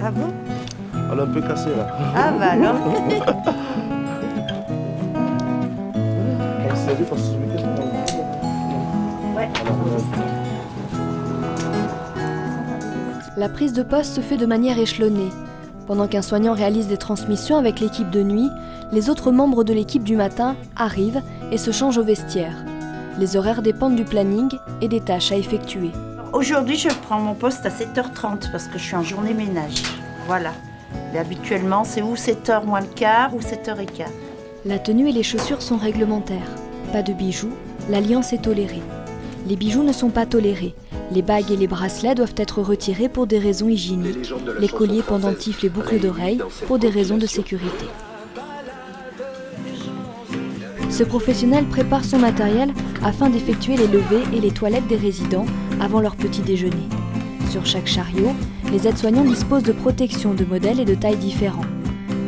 Ah bon? Elle est un peu cassée là. Ah bah alors. Elle s'est dit parce que ce week-end, Ouais. La prise de poste se fait de manière échelonnée. Pendant qu'un soignant réalise des transmissions avec l'équipe de nuit, les autres membres de l'équipe du matin arrivent et se changent au vestiaire. Les horaires dépendent du planning et des tâches à effectuer. Aujourd'hui, je prends mon poste à 7h30 parce que je suis en journée ménage. Voilà. Mais habituellement, c'est ou 7h moins le quart ou 7h15. La tenue et les chaussures sont réglementaires. Pas de bijoux, l'alliance est tolérée. Les bijoux ne sont pas tolérés. Les bagues et les bracelets doivent être retirés pour des raisons hygiéniques. Les colliers, pendentifs, les boucles d'oreilles pour des raisons de sécurité. Ce professionnel prépare son matériel afin d'effectuer les levées et les toilettes des résidents avant leur petit déjeuner. Sur chaque chariot, les aides-soignants disposent de protections de modèles et de tailles différents.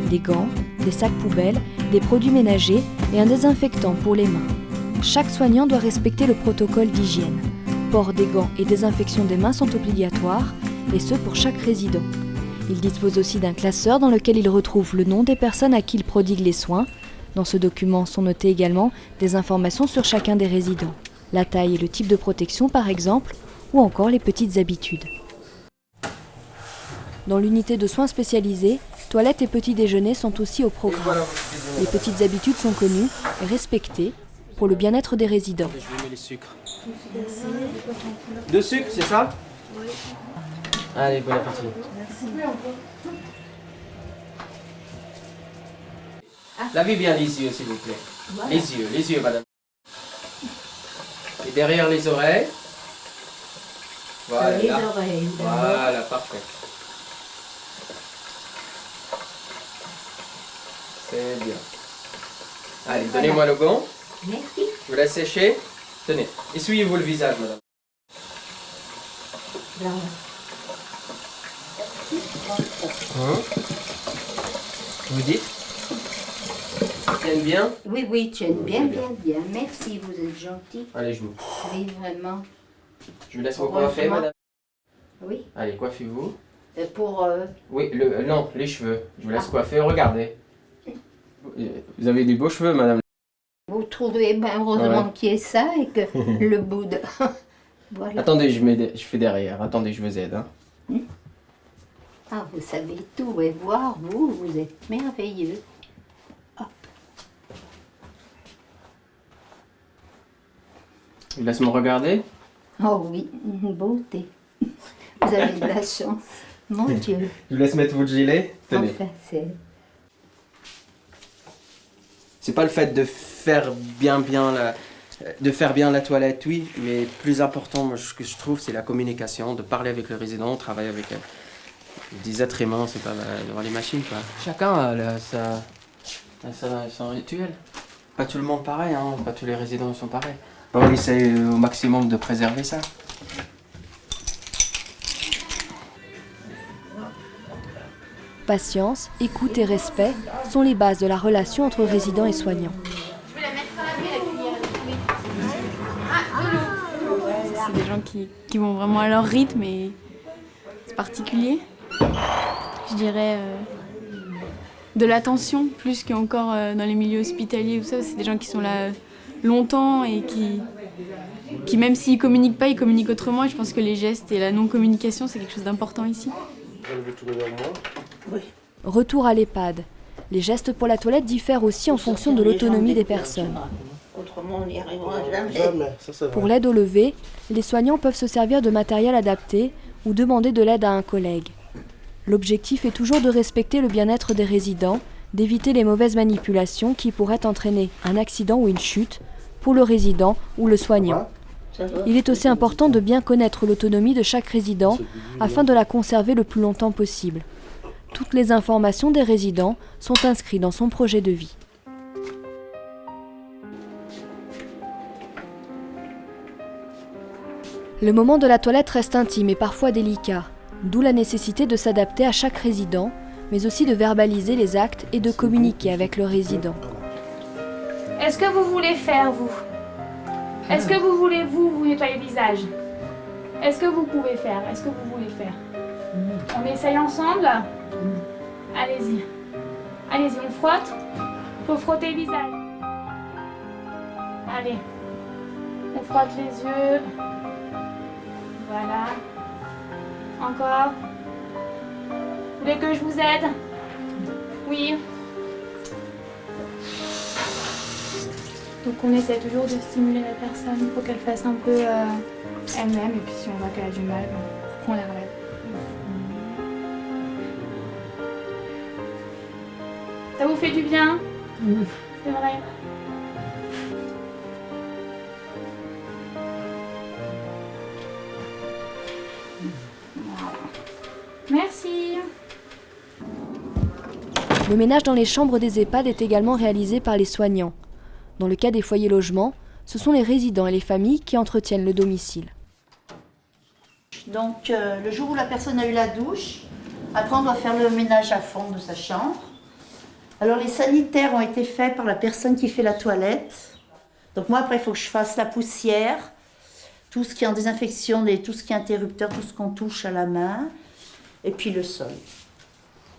Des gants, des sacs poubelles, des produits ménagers et un désinfectant pour les mains. Chaque soignant doit respecter le protocole d'hygiène. Port des gants et désinfection des mains sont obligatoires, et ce pour chaque résident. Il dispose aussi d'un classeur dans lequel il retrouve le nom des personnes à qui il prodigue les soins. Dans ce document sont notées également des informations sur chacun des résidents. La taille et le type de protection par exemple, ou encore les petites habitudes. Dans l'unité de soins spécialisés, toilettes et petits déjeuners sont aussi au programme. Les petites habitudes sont connues et respectées pour le bien-être des résidents. Je vais mettre les sucres. Deux sucres, c'est ça? Oui. Allez, bon appétit. Lavez bien les yeux, s'il vous plaît. Voilà. Les yeux, madame. Et derrière les oreilles. Voilà. Les oreilles. Voilà, parfait. C'est bien. Allez, voilà. Donnez-moi le gant. Merci. Je vous laisse sécher. Tenez, essuyez-vous le visage, madame. Vous dites? Tienne bien? Oui, tienne bien. Merci, vous êtes gentil. Allez, je vous. Oui, vraiment. Je vous laisse vous coiffer, madame. Oui. Allez, coiffez-vous. Pour... Oui, non, les cheveux. Je vous laisse coiffer, regardez. Vous avez des beaux cheveux, madame. Vous trouvez, heureusement qu'il y ait ça et que le bout de... Voilà. Attendez, je fais derrière. Attendez, je vous aide. Hein. Ah, vous savez tout et voir, vous êtes merveilleux. Hop. Je vous laisse me regarder. Oh oui, une beauté. Vous avez de la chance, mon Dieu. Je vous laisse mettre votre gilet. Tenez. Enfin, c'est pas le fait de faire bien la toilette, oui, mais plus important, moi, ce que je trouve, c'est la communication, de parler avec le résident, travailler avec des êtres humains, c'est pas devant les machines, quoi. Chacun a son rituel. Pas tout le monde pareil, hein, pas tous les résidents sont pareils. On essaie au maximum de préserver ça. Patience, écoute et respect sont les bases de la relation entre résidents et soignants. C'est des gens qui vont vraiment à leur rythme et c'est particulier. Je dirais de l'attention plus qu'encore dans les milieux hospitaliers ou ça. C'est des gens qui sont là longtemps et qui même s'ils communiquent pas, ils communiquent autrement. Et je pense que les gestes et la non-communication, c'est quelque chose d'important ici. Oui. Retour à l'EHPAD. Les gestes pour la toilette diffèrent aussi en fonction de l'autonomie des personnes. Autrement, on n'y arrivera jamais. Pour l'aide au lever, les soignants peuvent se servir de matériel adapté ou demander de l'aide à un collègue. L'objectif est toujours de respecter le bien-être des résidents, d'éviter les mauvaises manipulations qui pourraient entraîner un accident ou une chute pour le résident ou le soignant. Il est aussi important de bien connaître l'autonomie de chaque résident afin de la conserver le plus longtemps possible. Toutes les informations des résidents sont inscrites dans son projet de vie. Le moment de la toilette reste intime et parfois délicat, d'où la nécessité de s'adapter à chaque résident, mais aussi de verbaliser les actes et de communiquer avec le résident. Est-ce que vous voulez faire, vous? Est-ce que vous voulez vous nettoyer le visage? Est-ce que vous pouvez faire? Est-ce que vous voulez faire? On essaye ensemble? Allez-y. Allez-y, on frotte. Faut frotter le visage. Allez. On frotte les yeux. Voilà. Encore. Vous voulez que je vous aide? Oui. Donc on essaie toujours de stimuler la personne pour qu'elle fasse un peu elle-même. Et puis si on voit qu'elle a du mal, on la relève. Ça vous fait du bien? Oui. C'est vrai. Merci. Le ménage dans les chambres des EHPAD est également réalisé par les soignants. Dans le cas des foyers logements, ce sont les résidents et les familles qui entretiennent le domicile. Donc le jour où la personne a eu la douche, après on doit faire le ménage à fond de sa chambre. Alors les sanitaires ont été faits par la personne qui fait la toilette. Donc moi après il faut que je fasse la poussière, tout ce qui est en désinfection, tout ce qui est interrupteur, tout ce qu'on touche à la main, et puis le sol.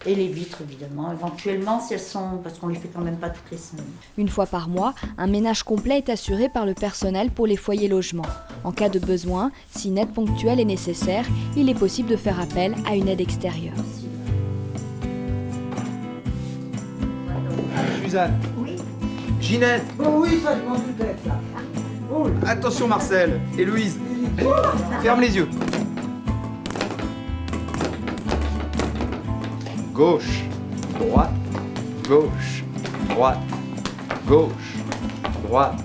Et les vitres évidemment, éventuellement si elles sont, parce qu'on les fait quand même pas toutes les semaines. Une fois par mois, un ménage complet est assuré par le personnel pour les foyers logements. En cas de besoin, si une aide ponctuelle est nécessaire, il est possible de faire appel à une aide extérieure. Suzanne. Oui. Ginette. Oh oui, ça, je m'en doutais, ça. Oh, Attention Marcel. Et Louise. Ferme les yeux. Gauche, droite, gauche, droite, gauche, droite,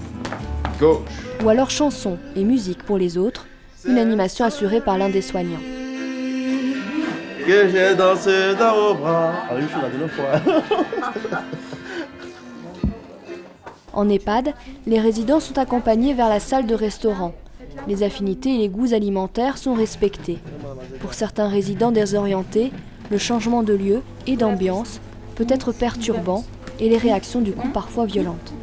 gauche. Ou alors chansons et musique pour les autres, une animation assurée par l'un des soignants. Que je danse dans vos bras. Ah oui, je suis là de fois. En EHPAD, les résidents sont accompagnés vers la salle de restaurant. Les affinités et les goûts alimentaires sont respectés. Pour certains résidents désorientés, le changement de lieu et d'ambiance peut être perturbant et les réactions du coup parfois violentes.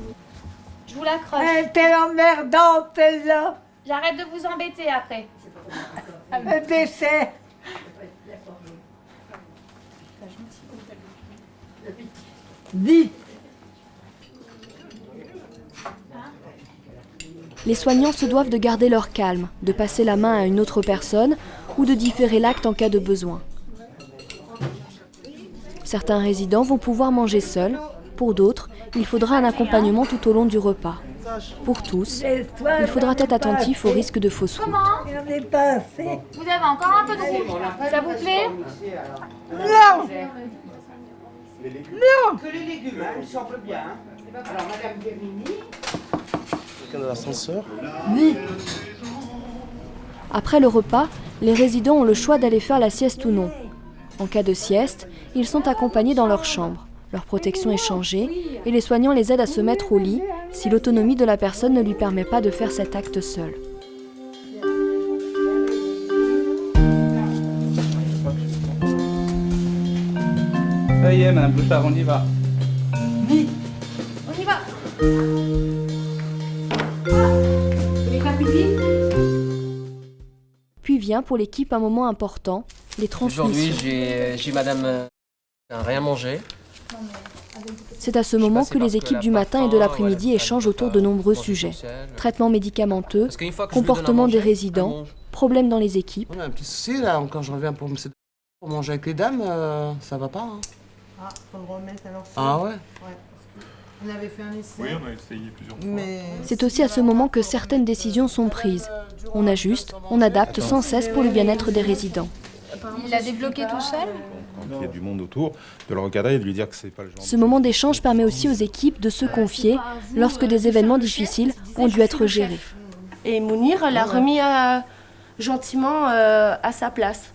Je vous l'accroche. elle était emmerdante, celle-là. J'arrête de vous embêter après. Le décès. Vite. Les soignants se doivent de garder leur calme, de passer la main à une autre personne ou de différer l'acte en cas de besoin. Certains résidents vont pouvoir manger seuls. Pour d'autres, il faudra un accompagnement tout au long du repas. Pour tous, il faudra être attentif au risque de fausse route. Il n'y en est pas assez. Vous avez encore un peu de rouge. Ça vous plaît? Non. Que les légumes, hein, il semble bien. Hein. Alors, Madame Guérini. Quelqu'un de l'ascenseur. Après le repas, les résidents ont le choix d'aller faire la sieste ou non. En cas de sieste, ils sont accompagnés dans leur chambre. Leur protection est changée et les soignants les aident à se mettre au lit si l'autonomie de la personne ne lui permet pas de faire cet acte seul. Ça y est, Madame Bouchard, on y va. On y va. Vous voulez faire pipi? Puis vient pour l'équipe un moment important, les Aujourd'hui, transmissions. j'ai madame rien mangé. C'est à ce moment que les équipes du matin et de l'après-midi échangent autour de nombreux sujets. Traitements médicamenteux, comportement des résidents, problèmes dans les équipes. On a un petit souci là, quand je reviens pour manger avec les dames, ça va pas. Hein. Ah, faut le remettre alors. Ah ouais. On avait fait un essai. Oui, on a essayé plusieurs fois. Mais C'est aussi à ce moment que certaines décisions sont prises. On ajuste, on adapte sans cesse pour le bien-être des résidents. Il l'a débloqué tout seul? Il y a du monde autour, de le recadrer et de lui dire que c'est pas le genre. Ce moment d'échange permet aussi aux équipes de se confier lorsque des événements difficiles ont dû être gérés. Et Mounir l'a remis gentiment à sa place.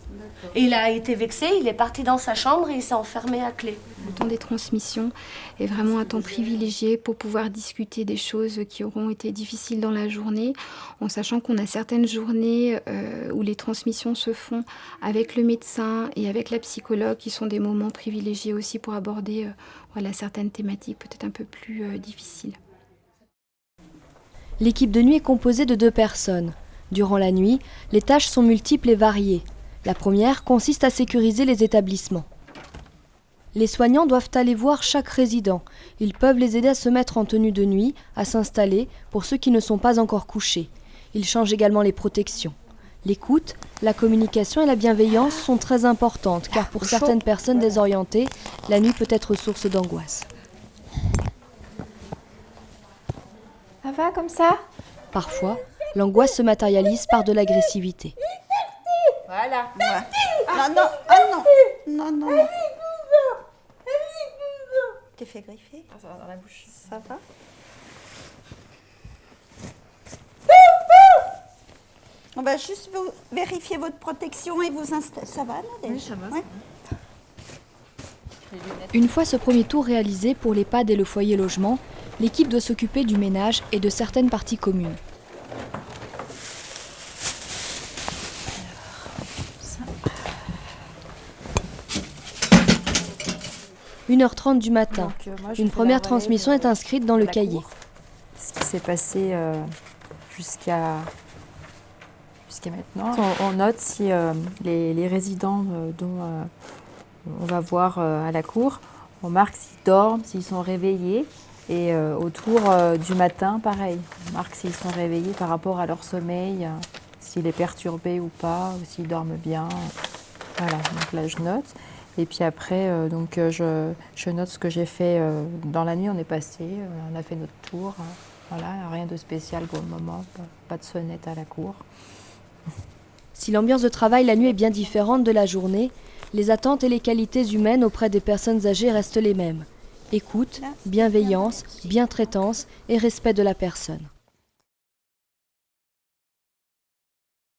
Et il a été vexé, il est parti dans sa chambre et il s'est enfermé à clé. Le temps des transmissions est vraiment un temps privilégié pour pouvoir discuter des choses qui auront été difficiles dans la journée, en sachant qu'on a certaines journées où les transmissions se font avec le médecin et avec la psychologue, qui sont des moments privilégiés aussi pour aborder certaines thématiques peut-être un peu plus difficiles. L'équipe de nuit est composée de 2 personnes. Durant la nuit, les tâches sont multiples et variées. La première consiste à sécuriser les établissements. Les soignants doivent aller voir chaque résident. Ils peuvent les aider à se mettre en tenue de nuit, à s'installer pour ceux qui ne sont pas encore couchés. Ils changent également les protections. L'écoute, la communication et la bienveillance sont très importantes car pour certaines personnes désorientées, la nuit peut être source d'angoisse. Ça va comme ça? Parfois, l'angoisse se matérialise par de l'agressivité. Voilà. Non, non, ah non. Non, non, non. T'es fait griffer? Ça va dans la bouche. Ça va? On va juste vérifier votre protection et vous installer. Ça va, Nadège? Oui, ça va. Ouais. Une fois ce premier tour réalisé pour l'EHPAD et le foyer logement, l'équipe doit s'occuper du ménage et de certaines parties communes. « 1h30 du matin. Une première transmission est inscrite dans le cahier. Ce qui s'est passé jusqu'à maintenant. On note si les résidents dont on va voir à la cour, on marque s'ils dorment, s'ils sont réveillés. Et autour du matin, pareil, on marque s'ils sont réveillés par rapport à leur sommeil, s'il est perturbé ou pas, ou s'ils dorment bien. Voilà, donc là je note. Et puis après, je note ce que j'ai fait dans la nuit. On est passé, on a fait notre tour. Voilà, rien de spécial pour le moment, pas de sonnette à la cour. Si l'ambiance de travail la nuit est bien différente de la journée, les attentes et les qualités humaines auprès des personnes âgées restent les mêmes. Écoute, bienveillance, bientraitance et respect de la personne.